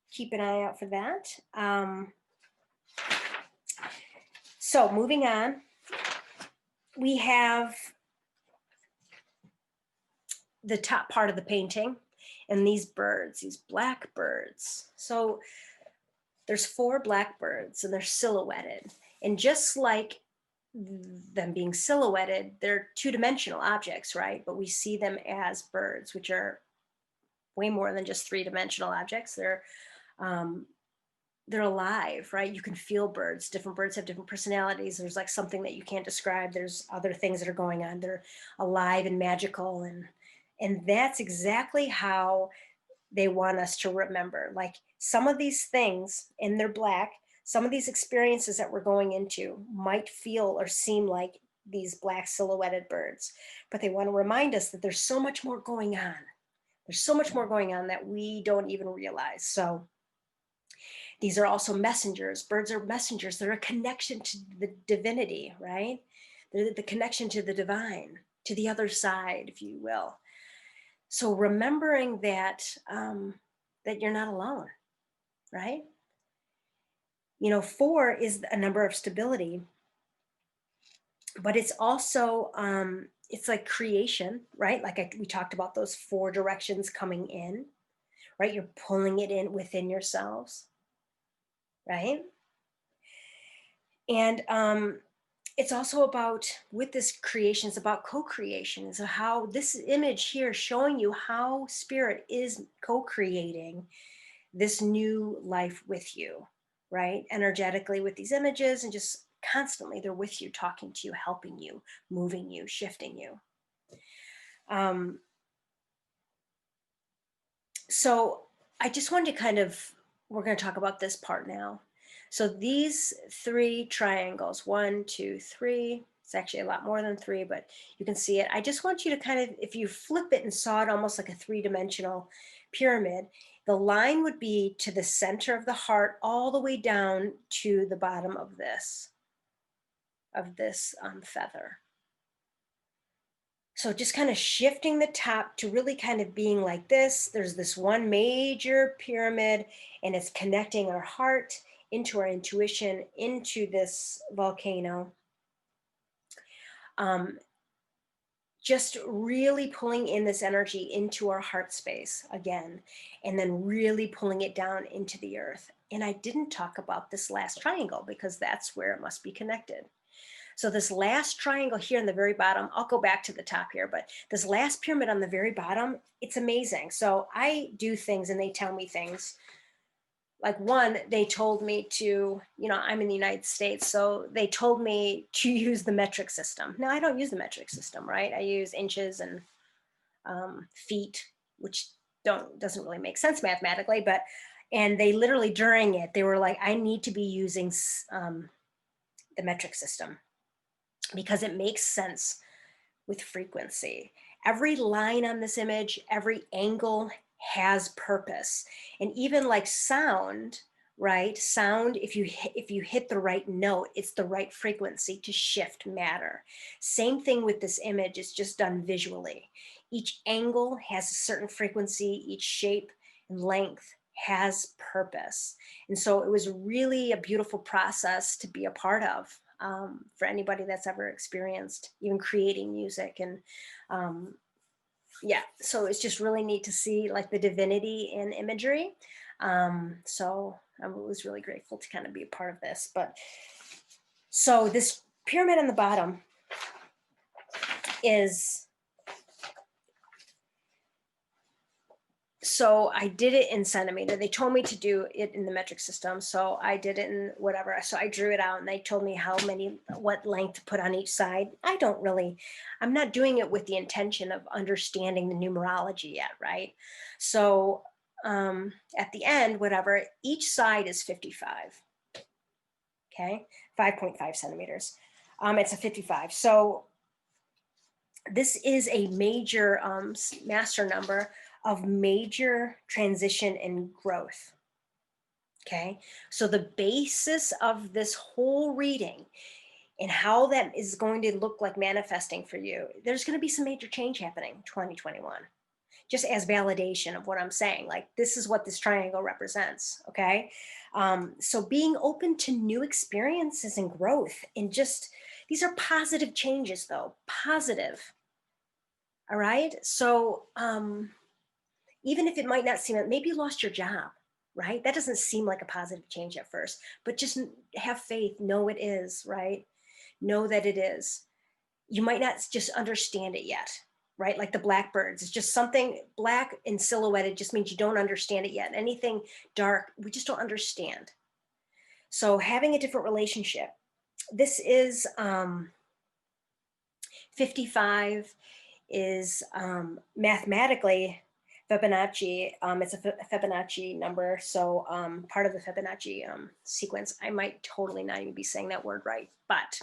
keep an eye out for that. So moving on, we have the top part of the painting and these birds, these black birds. So there's four black birds and they're silhouetted. And just like them being silhouetted, they're two-dimensional objects, right? But we see them as birds, which are way more than just three-dimensional objects. They're alive, right? You can feel birds. Different birds have different personalities. There's like something that you can't describe. There's other things that are going on. They're alive and magical, and that's exactly how they want us to remember. Like some of these things, and they're black, some of these experiences that we're going into might feel or seem like these black silhouetted birds, but they want to remind us that there's so much more going on, There's so much more going on that we don't even realize. So these are also messengers. Birds are messengers. They're a connection to the divinity, right? They're the connection to the divine, to the other side, if you will. So remembering that that you're not alone, right? You know, four is a number of stability, but it's also it's like creation, right? Like we talked about those four directions coming in, right? You're pulling it in within yourselves, right? And it's also about, with this creation, it's about co-creation. So how this image here showing you how spirit is co-creating this new life with you, right? Energetically with these images, and just constantly they're with you, talking to you, helping you, moving you, shifting you. Um, so I just wanted to kind of, we're going to talk about this part now. So these three triangles, one, two, three, it's actually a lot more than three, but you can see it. I just want you to kind of, if you flip it and saw it almost like a three-dimensional pyramid, the line would be to the center of the heart all the way down to the bottom of this feather. So just kind of shifting the top to really kind of being like this. There's this one major pyramid, and it's connecting our heart into our intuition, into this volcano. Um, just really pulling in this energy into our heart space again, and then really pulling it down into the earth. And I didn't talk about this last triangle because that's where it must be connected. So this last triangle here in the very bottom, I'll go back to the top here, but this last pyramid on the very bottom, it's amazing. So I do things and they tell me things. Like one, they told me to, I'm in the United States, so they told me to use the metric system. Now I don't use the metric system, right? I use inches and feet, which doesn't really make sense mathematically, but, and they literally during it, they were like, I need to be using the metric system because it makes sense with frequency. Every line on this image, every angle has purpose. And even like sound, right? Sound, if you hit the right note, it's the right frequency to shift matter. Same thing with this image, it's just done visually. Each angle has a certain frequency, each shape and length has purpose. And so it was really a beautiful process to be a part of, for anybody that's ever experienced even creating music. And yeah, so it's just really neat to see like the divinity in imagery. So I was really grateful to kind of be a part of this. But so this pyramid on the bottom is, so I did it in centimeter. They told me to do it in the metric system. So I did it in whatever. So I drew it out and they told me what length to put on each side. I'm not doing it with the intention of understanding the numerology yet, right? So at the end, whatever, each side is 55. Okay, 5.5 centimeters. It's a 55. So this is a major master number of major transition and growth. Okay, so the basis of this whole reading and how that is going to look like manifesting for you, there's going to be some major change happening in 2021, just as validation of what I'm saying. Like, this is what this triangle represents. Okay, so being open to new experiences and growth, and just, these are positive changes though, positive. All right, so even if it might not seem, maybe you lost your job, right? That doesn't seem like a positive change at first, but just have faith, know it is, right? Know that it is. You might not just understand it yet, right? Like the blackbirds, it's just something black and silhouetted just means you don't understand it yet. Anything dark, we just don't understand. So having a different relationship. This is 55 is mathematically Fibonacci. It's a Fibonacci number. So part of the Fibonacci sequence, I might totally not even be saying that word right, but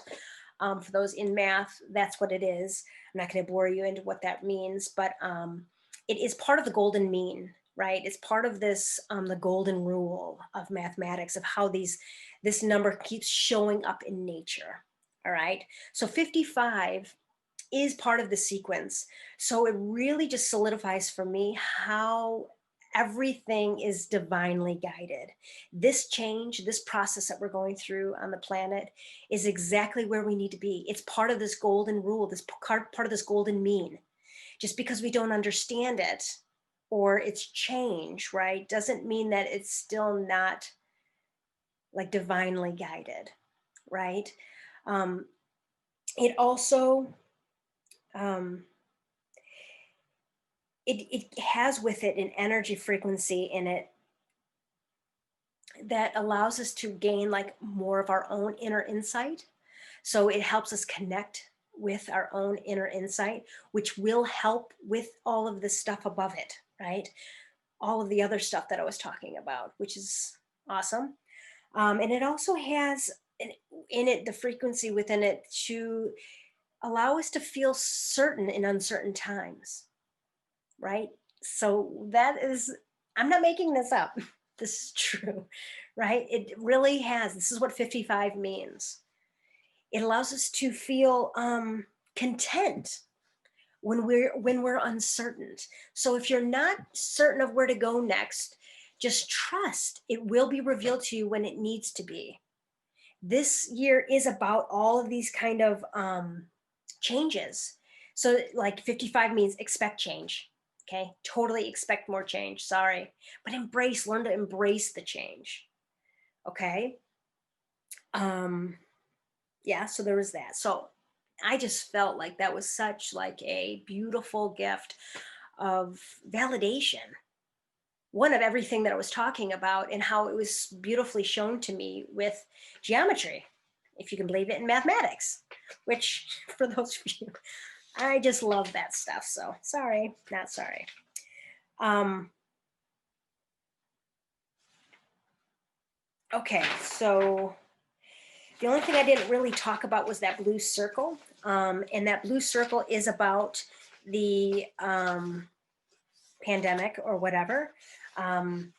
for those in math, that's what it is. I'm not going to bore you into what that means, but it is part of the golden mean, right? It's part of this, the golden rule of mathematics of how this number keeps showing up in nature. All right. So 55 is part of the sequence. So it really just solidifies for me how everything is divinely guided. This change, this process that we're going through on the planet is exactly where we need to be. It's part of this golden rule, this part of this golden mean. Just because we don't understand it or it's change, right, doesn't mean that it's still not like divinely guided, right? Um, it also, um, it has with it an energy frequency in it that allows us to gain like more of our own inner insight. So it helps us connect with our own inner insight, which will help with all of the stuff above it, right? All of the other stuff that I was talking about, which is awesome. And it also has in it the frequency within it to allow us to feel certain in uncertain times, right? So that is, I'm not making this up. This is true, right? It really has. This is what 55 means. It allows us to feel content when we're uncertain. So if you're not certain of where to go next, just trust it will be revealed to you when it needs to be. This year is about all of these kind of changes. So like 55 means expect change. Okay, totally expect more change. Sorry, but learn to embrace the change. Okay. Um, yeah, so there was that. So I just felt like that was such like a beautiful gift of validation, one of everything that I was talking about and how it was beautifully shown to me with geometry, if you can believe it, in mathematics, which for those of you, I just love that stuff. So sorry, not sorry. um okay, so the only thing I didn't really talk about was that blue circle. And that blue circle is about the pandemic or whatever. Um,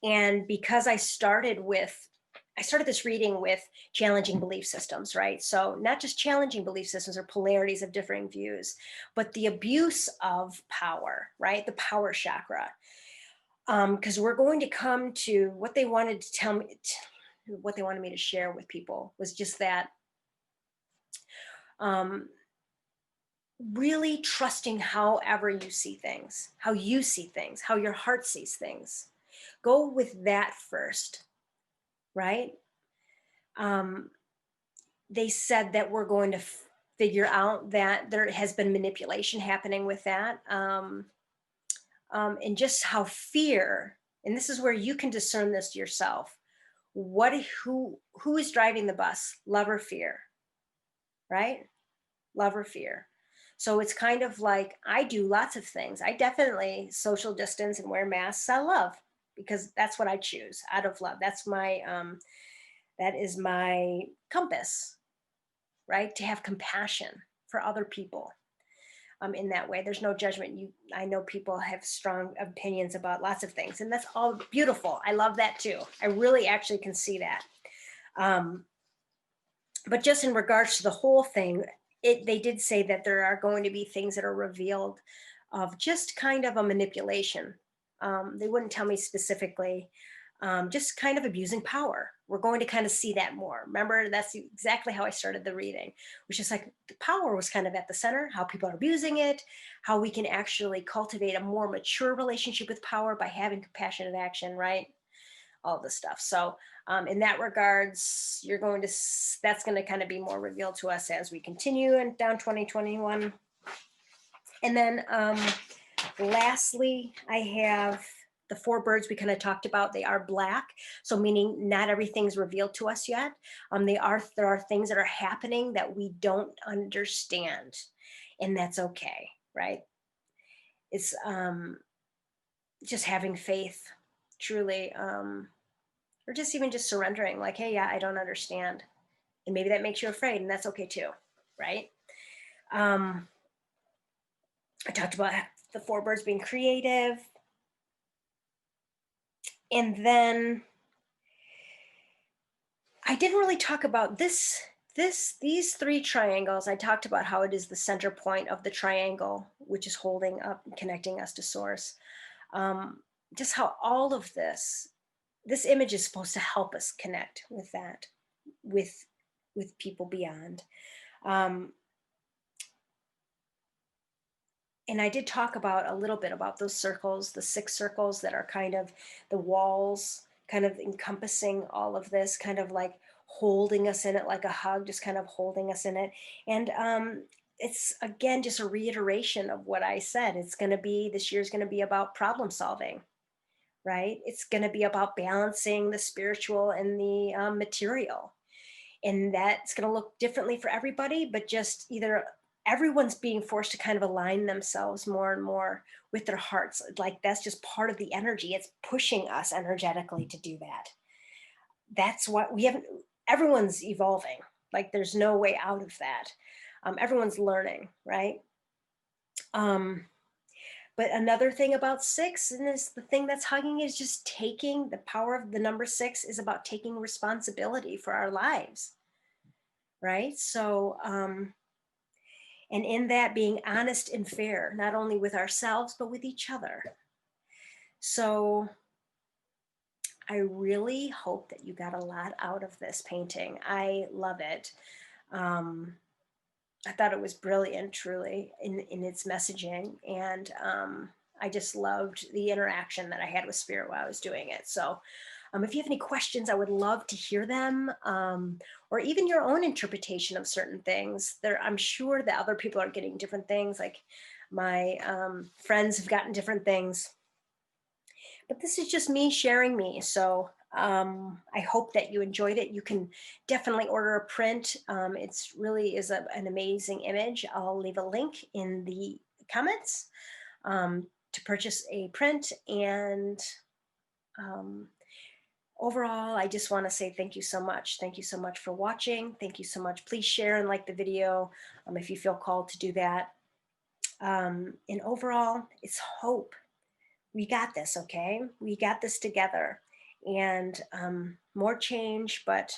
and because I started this reading with challenging belief systems, right? So not just challenging belief systems or polarities of differing views, but the abuse of power, right? The power chakra. Because we're going to come to what they wanted to tell me, what they wanted me to share with people was just that um, really trusting however you see things, how you see things, how your heart sees things. Go with that first, right? Um, they said that we're going to figure out that there has been manipulation happening with that. And just how fear, and this is where you can discern this yourself. Who is driving the bus? Love or fear, right? Love or fear. So it's kind of like I do lots of things. I definitely social distance and wear masks. I love because that's what I choose out of love. That is my compass, right? To have compassion for other people. In that way, there's no judgment. I know people have strong opinions about lots of things, and that's all beautiful. I love that too. I really actually can see that. Um, but just in regards to the whole thing, they did say that there are going to be things that are revealed of just kind of a manipulation. They wouldn't tell me specifically, just kind of abusing power. We're going to kind of see that more. Remember, that's exactly how I started the reading, which is like the power was kind of at the center, how people are abusing it, how we can actually cultivate a more mature relationship with power by having compassionate action, right? All this stuff. So in that regards, that's going to kind of be more revealed to us as we continue and down 2021. And then lastly, I have the four birds we kind of talked about. They are black, so meaning not everything's revealed to us yet. There are things that are happening that we don't understand, and that's okay, right? It's just having faith, truly, or just even just surrendering, like, hey, yeah, I don't understand, and maybe that makes you afraid, and that's okay too, right? I talked about the four birds being creative. And then I didn't really talk about these three triangles. I talked about how it is the center point of the triangle, which is holding up and connecting us to source. Um, just how all of this image is supposed to help us connect with that, with people beyond. Um, and I did talk about a little bit about those circles, the six circles that are kind of the walls, kind of encompassing all of this, kind of like holding us in it like a hug, just kind of holding us in it. And it's again just a reiteration of what I said. It's going to be this year's going to be about problem solving, right? It's going to be about balancing the spiritual and the material, and that's going to look differently for everybody, but just either everyone's being forced to kind of align themselves more and more with their hearts. Like that's just part of the energy. It's pushing us energetically to do that. That's what we haven't, everyone's evolving. Like there's no way out of that. Everyone's learning, right? um but another thing about six, and is the thing that's hugging, is just taking the power of the number six is about taking responsibility for our lives, right? So and in that being honest and fair, not only with ourselves but with each other. So I really hope that you got a lot out of this painting. I love it. um, I thought it was brilliant, truly, in its messaging, and I just loved the interaction that I had with spirit while I was doing it. So if you have any questions, I would love to hear them, or even your own interpretation of certain things. There, I'm sure that other people are getting different things. Like my friends have gotten different things, but this is just me sharing me. So I hope that you enjoyed it. You can definitely order a print. It's really is an amazing image. I'll leave a link in the comments to purchase a print. And um, overall, I just want to say thank you so much. Thank you so much for watching. Thank you so much. Please share and like the video if you feel called to do that. And overall, it's hope. We got this, okay? We got this together. And more change, but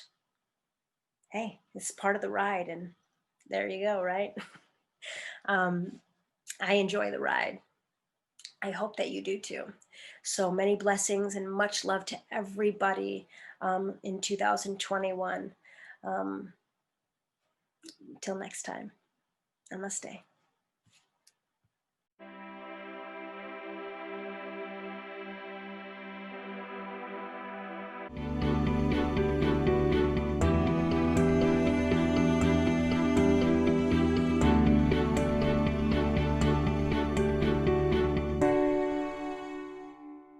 hey, it's part of the ride. And there you go, right? um, I enjoy the ride. I hope that you do too. So many blessings and much love to everybody in 2021. Um, Till next time, namaste.